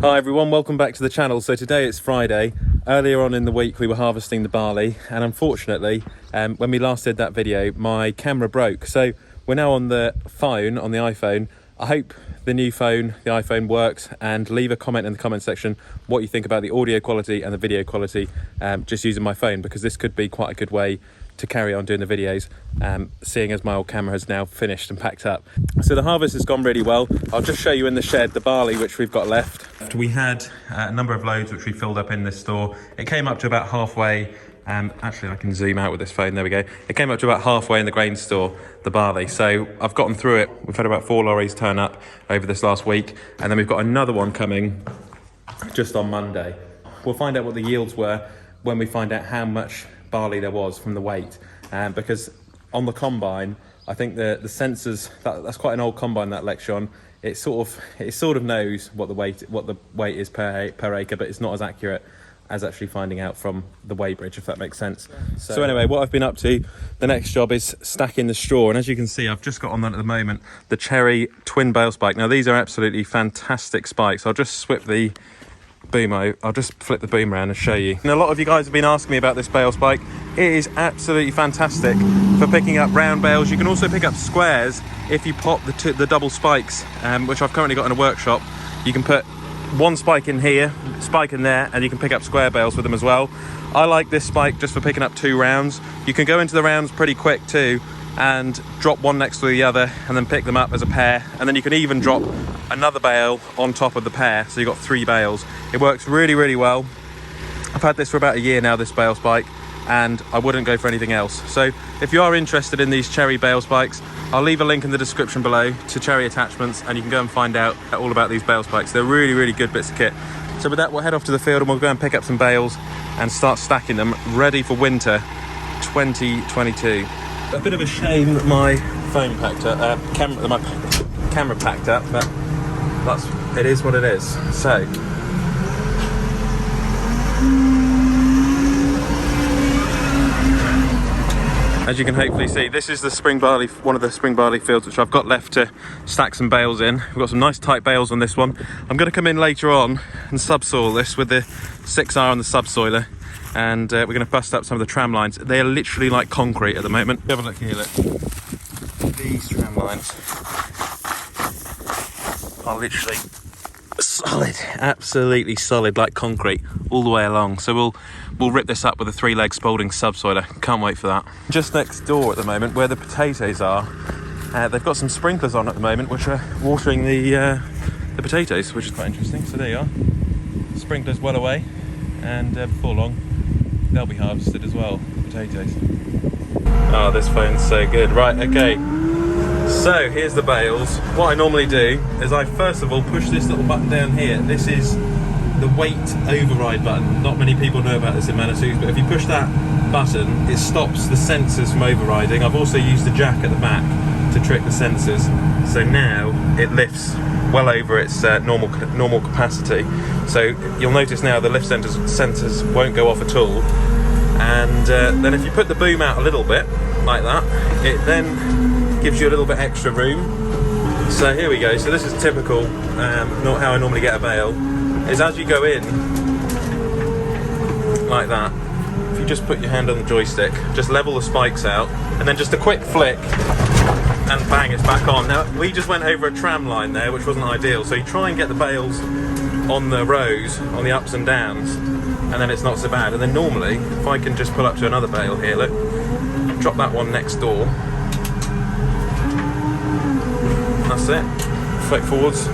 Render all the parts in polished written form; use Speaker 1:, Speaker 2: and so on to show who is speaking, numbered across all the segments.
Speaker 1: Hi everyone, welcome back to the channel. So today it's Friday. Earlier on in the week we were harvesting the barley, and unfortunately when we last did that video my camera broke. So we're now on the phone, on the iPhone. I hope the new phone, the iPhone, works, and leave a comment in the comment section what you think about the audio quality and the video quality just using my phone, because this could be quite a good way to carry on doing the videos, seeing as my old camera has now finished and packed up. So the harvest has gone really well. I'll just show you in the shed the barley which we've got left. We had a number of loads which we filled up in this store. It came up to about halfway. Actually, I can zoom out with this phone. There we go. It came up to about halfway in the grain store, the barley. So I've gotten through it. We've had about 4 lorries turn up over this last week, and then we've got another one coming just on Monday. We'll find out what the yields were when we find out how much barley there was from the weight, because on the combine, I think the sensors, that's quite an old combine, that Lexion. It sort of knows what the weight is per acre, but it's not as accurate as actually finding out from the weighbridge, if that makes sense. So anyway, what I've been up to, the next job is stacking the straw, and as you can see, I've just got on that at the moment the cherry twin bale spike. Now these are absolutely fantastic spikes. I'll just swip the boom out. I'll just flip the boom around and show you. And a lot of you guys have been asking me about this bale spike. It is absolutely fantastic for picking up round bales. You can also pick up squares if you pop the double spikes, which I've currently got in a workshop. You can put one spike in here, spike in there, and you can pick up square bales with them as well. I like this spike just for picking up 2 rounds. You can go into the rounds pretty quick too and drop one next to the other and then pick them up as a pair, and then you can even drop another bale on top of the pair, so you've got 3 bales. It works really well. I've had this for about a year now, this bale spike, and I wouldn't go for anything else. So if you are interested in these cherry bale spikes, I'll leave a link in the description below to Cherry Attachments, and you can go and find out all about these bale spikes. They're really good bits of kit. So with that, we'll head off to the field and we'll go and pick up some bales and start stacking them ready for winter 2022. A bit of a shame that my phone packed up, my camera packed up, but it is what it is. So as you can hopefully see, this is the spring barley, one of the spring barley fields which I've got left to stack some bales in. We've got some nice tight bales on this one. I'm going to come in later on and subsoil this with the 6R on the subsoiler, and we're going to bust up some of the tram lines. They are literally like concrete at the moment. Have a look here, look. These tram lines are literally solid, absolutely solid, like concrete all the way along. So we'll rip this up with a 3-leg Spalding subsoiler. Can't wait for that. Just next door at the moment, where the potatoes are, they've got some sprinklers on at the moment which are watering the potatoes, which is quite interesting. So there you are, sprinklers well away, and before long they'll be harvested as well, the potatoes. Oh, this phone's so good. Right, okay, so here's the bales. What I normally do is I first of all push this little button down here. This is the weight override button. Not many people know about this in Manitou, but if you push that button, it stops the sensors from overriding. I've also used a jack at the back to trick the sensors, so now it lifts well over its normal capacity. So you'll notice now the lift sensors won't go off at all, and then if you put the boom out a little bit like that, it then gives you a little bit extra room. So here we go. So this is typical, not how I normally get a bale, is as you go in like that, if you just put your hand on the joystick, just level the spikes out, and then just a quick flick and bang, it's back on. Now we just went over a tram line there, which wasn't ideal, so you try and get the bales on the rows, on the ups and downs, and then it's not so bad. And then normally, if I can just pull up to another bale here, look, drop that one next door, that's it. Flick forwards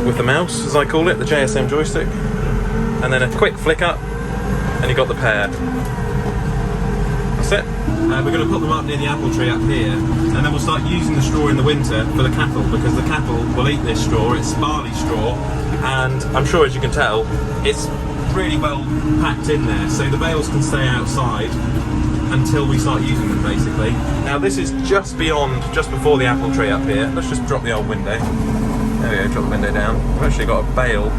Speaker 1: with the mouse, as I call it, the JSM joystick, and then a quick flick up and you got the pair. That's it. We're going to put them up near the apple tree up here, and then we'll start using the straw in the winter for the cattle, because the cattle will eat this straw. It's barley straw, and I'm sure, as you can tell, it's really well packed in there, so the bales can stay outside until we start using them, basically. Now this is just before the apple tree up here. Let's just drop the old window. There we go, drop the window down. We've actually got a bale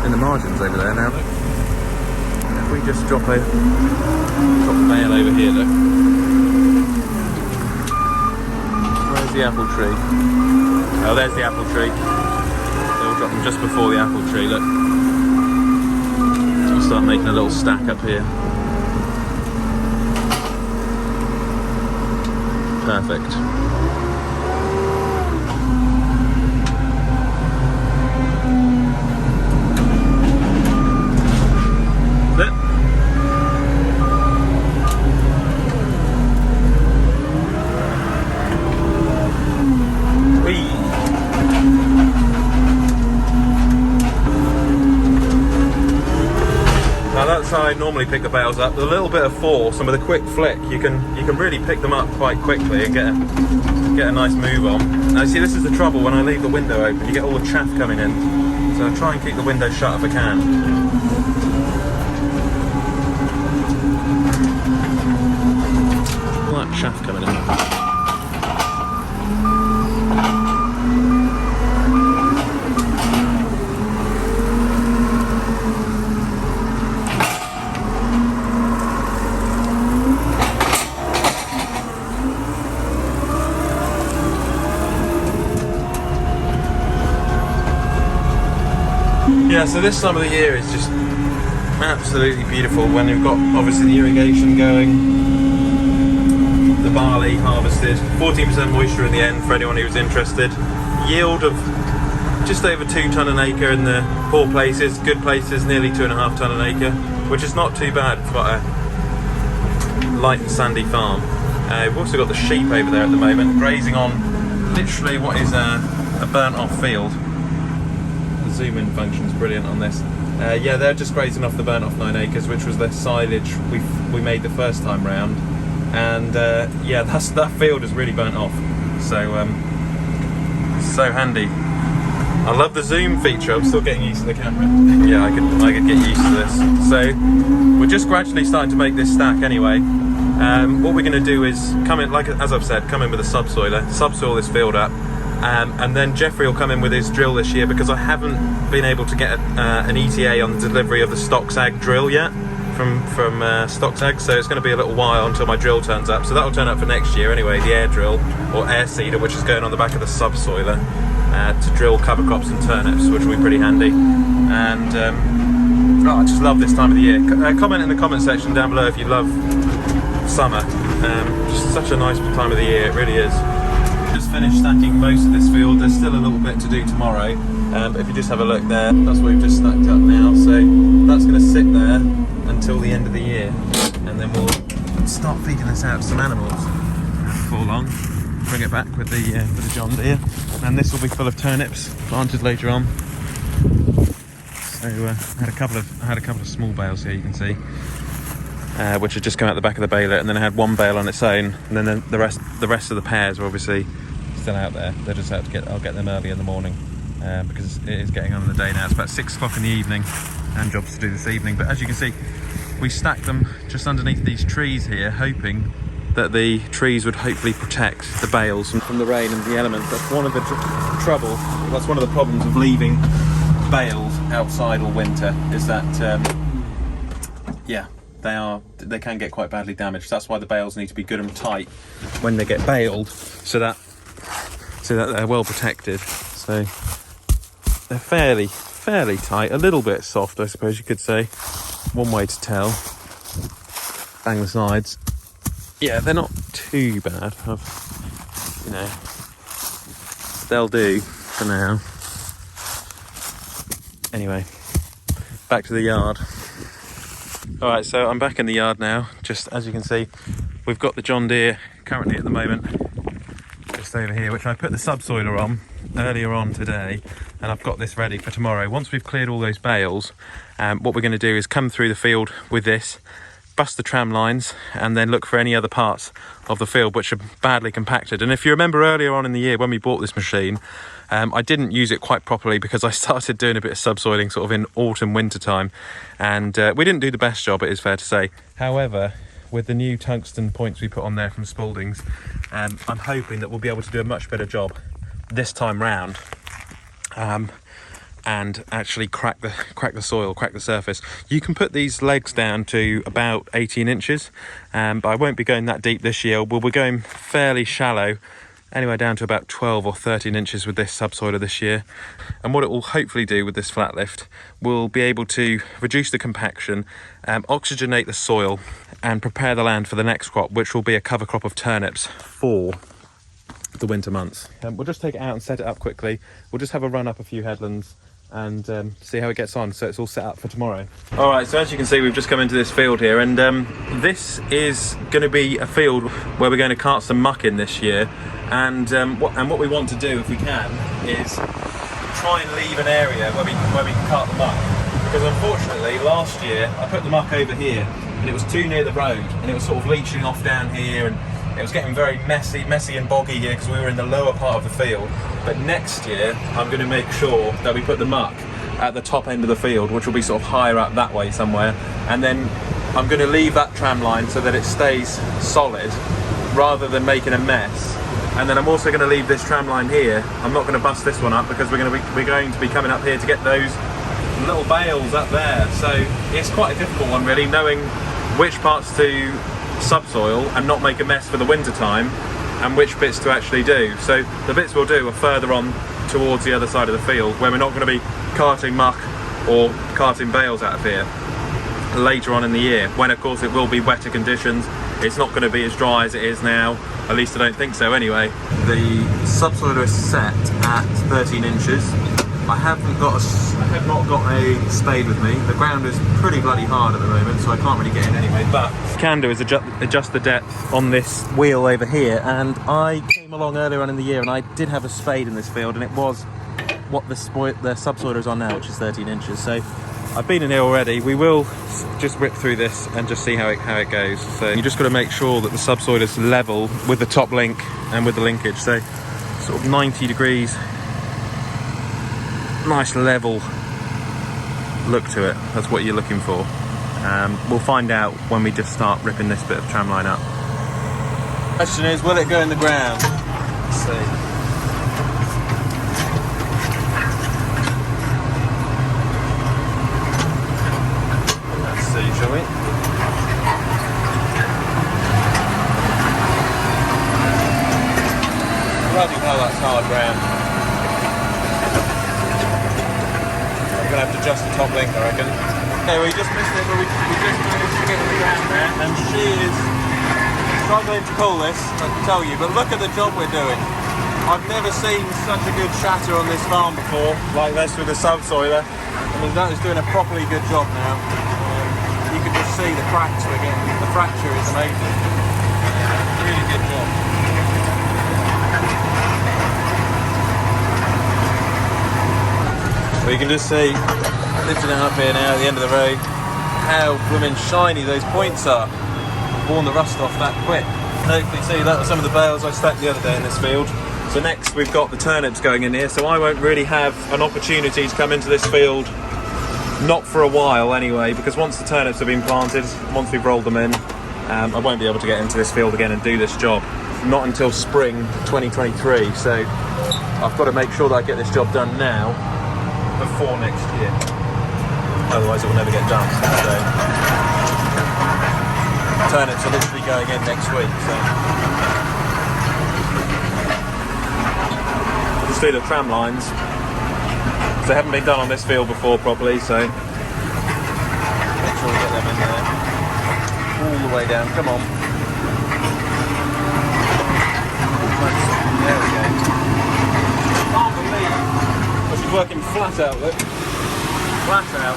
Speaker 1: in the margins over there now. If we just drop the bale over here, look. Where's the apple tree? Oh, there's the apple tree. So we'll Got them just before the apple tree, look. So we'll start making a little stack up here. Perfect. That's how I normally pick the bales up. With a little bit of force and with a quick flick, you can really pick them up quite quickly and get a nice move on. Now see, this is the trouble when I leave the window open. You get all the chaff coming in, so I try and keep the window shut if I can. All that chaff coming in. Yeah, so this time of the year is just absolutely beautiful when you've got obviously the irrigation going, the barley harvested, 14% moisture in the end for anyone who's interested, yield of just over 2 tonne an acre in the poor places, good places nearly 2.5 tonne an acre, which is not too bad for a light and sandy farm. We've also got the sheep over there at the moment grazing on literally what is a burnt off field. Zoom in function is brilliant on this. Yeah, they're just grazing off the burnt off 9 acres, which was the silage we made the first time round, and yeah, that field is really burnt off. So so handy. I love the zoom feature. I'm still getting used to the camera. Yeah, I could get used to this. So we're just gradually starting to make this stack anyway. What we're going to do is come in, like as I've said, come in with a subsoiler, subsoil this field up. And then Jeffrey will come in with his drill this year because I haven't been able to get an ETA on the delivery of the stock sag drill yet from stock sag, so it's going to be a little while until my drill turns up. So that'll turn up for next year anyway, the air drill or air seeder, which is going on the back of the subsoiler to drill cover crops and turnips, which will be pretty handy. And I just love this time of the year. Comment in the comment section down below if you love summer. Just such a nice time of the year, it really is. Just finished stacking most of this field. There's still a little bit to do tomorrow, but if you just have a look there, that's what we've just stacked up now. So that's going to sit there until the end of the year, and then we'll start feeding this out to some animals before long. Bring it back with the John Deere, and this will be full of turnips planted later on. So I had a couple of small bales here, you can see. Which had just come out the back of the baler, and then I had one bale on its own, and then the rest of the pears are obviously still out there. They're just out to I'll get them early in the morning because it is getting on in the day now. It's about 6 o'clock in the evening, and jobs to do this evening. But as you can see, we stacked them just underneath these trees here, hoping that the trees would hopefully protect the bales from the rain and the elements. That's one of the that's one of the problems of leaving bales outside all winter, is that yeah, they can get quite badly damaged. That's why the bales need to be good and tight when they get baled, so that they're well protected. So they're fairly tight, a little bit soft, I suppose you could say. One way to tell. Bang the sides. Yeah, they're not too bad. You know, they'll do for now. Anyway, back to the yard. Alright, so I'm back in the yard now. Just as you can see, we've got the John Deere currently at the moment just over here, which I put the subsoiler on earlier on today, and I've got this ready for tomorrow. Once we've cleared all those bales, what we're going to do is come through the field with this, bust the tram lines, and then look for any other parts of the field which are badly compacted. And if you remember earlier on in the year when we bought this machine, I didn't use it quite properly because I started doing a bit of subsoiling sort of in autumn, winter time, and we didn't do the best job, it is fair to say. However, with the new tungsten points we put on there from Spalding's, I'm hoping that we'll be able to do a much better job this time round, and actually crack the soil, crack the surface. You can put these legs down to about 18 inches, but I won't be going that deep this year. We'll be going fairly shallow anywhere down to about 12 or 13 inches with this subsoiler this year. And what it will hopefully do with this flat lift, will be able to reduce the compaction, oxygenate the soil, and prepare the land for the next crop, which will be a cover crop of turnips for the winter months. We'll just take it out and set it up quickly. We'll just have a run up a few headlands and see how it gets on, so it's all set up for tomorrow. All right, so as you can see, we've just come into this field here, and this is going to be a field where we're going to cart some muck in this year, and what we want to do, if we can, is try and leave an area where we can cart the muck, because unfortunately last year I put the muck over here and it was too near the road, and it was sort of leaching off down here, and it was getting very messy and boggy here because we were in the lower part of the field. But next year, I'm going to make sure that we put the muck at the top end of the field, which will be sort of higher up that way somewhere. And then I'm going to leave that tram line so that it stays solid rather than making a mess. And then I'm also going to leave this tram line here. I'm not going to bust this one up because we're going to be coming up here to get those little bales up there. So it's quite a difficult one really, knowing which parts to subsoil and not make a mess for the winter time, and which bits to actually do. So the bits we'll do are further on towards the other side of the field, where we're not going to be carting muck or carting bales out of here later on in the year, when of course it will be wetter conditions. It's not going to be as dry as it is now, at least I don't think so anyway. The subsoiler is set at 13 inches. I have not got a spade with me. The ground is pretty bloody hard at the moment, so I can't really get in anyway. But what I can do is adjust the depth on this wheel over here. And I came along earlier on in the year and I did have a spade in this field, and it was what the subsoiler is on now, which is 13 inches. So I've been in here already. We will just rip through this and just see how it goes. So you just got to make sure that the subsoiler is level with the top link and with the linkage. So sort of 90 degrees. Nice level look to it. That's what you're looking for. We'll find out when we just start ripping this bit of tramline up. Question is, will it go in the ground? Let's see. Let's see, shall we? Bloody hell, that's hard ground. We're going to have to adjust the top link, I reckon. Okay, we just missed it, but we just managed to get it around there, and she is struggling to pull this, I can tell you, but look at the job we're doing. I've never seen such a good shatter on this farm before, like this with the subsoiler. I mean, that is doing a properly good job now. You can just see the cracks we're getting. The fracture is amazing. Really good job. Well, you can just see, lifting it up here now at the end of the road, how blooming shiny those points are. Worn the rust off that quick. Hopefully see, that was some of the bales I stacked the other day in this field. So next we've got the turnips going in here, so I won't really have an opportunity to come into this field, not for a while anyway, because once the turnips have been planted, once we've rolled them in, I won't be able to get into this field again and do this job. Not until spring 2023, so I've got to make sure that I get this job done now, before next year. Otherwise it will never get done. So turnips are literally going in next week. So just do the tram lines. They haven't been done on this field before properly, so make sure we get them in there. All the way down. Come on. There we go. I can't believe she's working flat out, look. Flat out.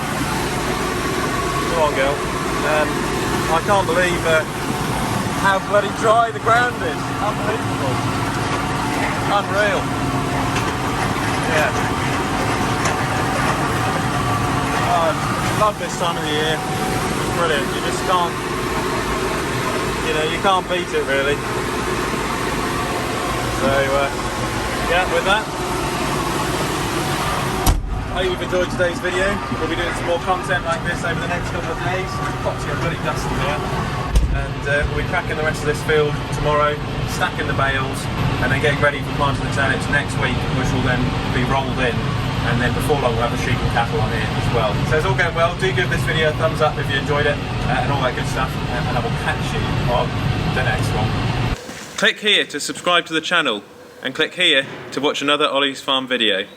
Speaker 1: Come on, girl. I can't believe how bloody dry the ground is. Unbelievable. Unreal. Yeah. Oh, I love this time of the year. It's brilliant. You just can't, you can't beat it really. So, yeah, with that, I hope you've enjoyed today's video. We'll be doing some more content like this over the next couple of days. Got to get bloody dusty here. And we'll be cracking the rest of this field tomorrow, stacking the bales, and then getting ready for planting the turnips next week, which will then be rolled in. And then before long we'll have the sheep and cattle on here as well. So it's all going well. Do give this video a thumbs up if you enjoyed it, and all that good stuff. And I will catch you on the next one. Click here to subscribe to the channel. and click here to watch another Olly's Farm video.